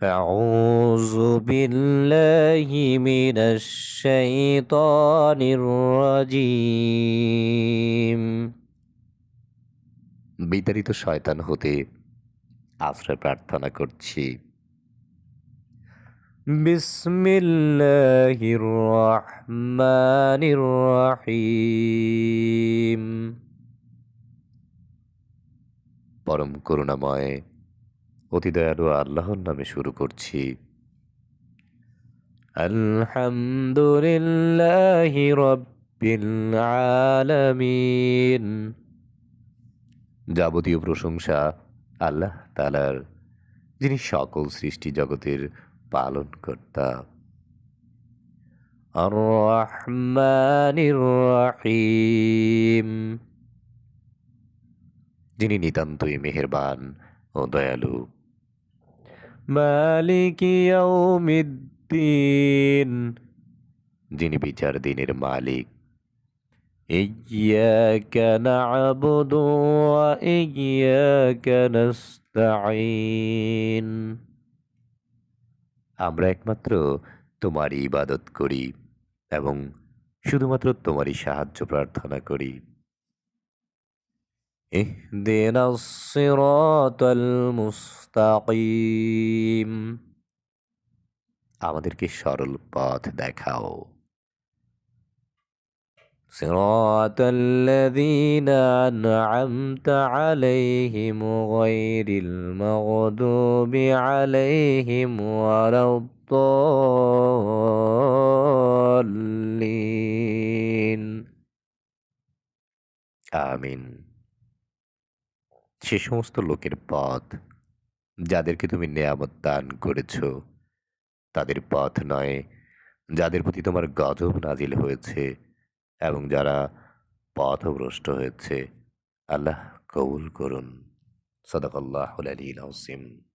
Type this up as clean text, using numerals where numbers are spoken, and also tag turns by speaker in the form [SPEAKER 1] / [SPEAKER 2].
[SPEAKER 1] أعوذ بالله من الشيطان الرجيم বিতাড়িত শয়তান হতে আশ্রয় প্রার্থনা করছি। বিসমিল্লাহির রহমানির রহিম। পরম করুণাময় অতি দয়ালু আল্লাহর নামে শুরু করছি। আলহামদুলিল্লাহি রাব্বিল আলামিন। যাবতীয় প্রশংসা আল্লাহ তাআলার, যিনি সকল সৃষ্টি জগতের পালনকর্তা। আর রহমানির রহিম, যিনি নিতান্তই মেহেরবান ও দয়ালু। মালিকি ইয়াউমিদ্দিন, যিনি বিচার দিনের মালিক। ইয়্যাকা না'বুদু ওয়া ইয়্যাকা নাস্তাঈন। আমরা একমাত্র তোমারই ইবাদত করি এবং শুধুমাত্র তোমারই সাহায্য প্রার্থনা করি। ইহদিনাস সিরাতাল মুস্তাকিম, আমাদেরকে সরল পথ দেখাও। সিরাতাল্লাযীনা আন'আমতা আলাইহিম গায়রিল মাগদুবি আলাইহিম ওয়ালাদ-দাল্লিন। আমিন। সে সমস্ত লোকের পথ যাদেরকে তুমি নেয়ামত দান করেছ, তাদের পথ নয় যাদের প্রতি তোমার গজব নাজিল হয়েছে এবং যারা পথভ্রষ্ট হয়েছে। আল্লাহ কবুল করুন। সাদাকাল্লাহুল আলিয়্যিল আযীম।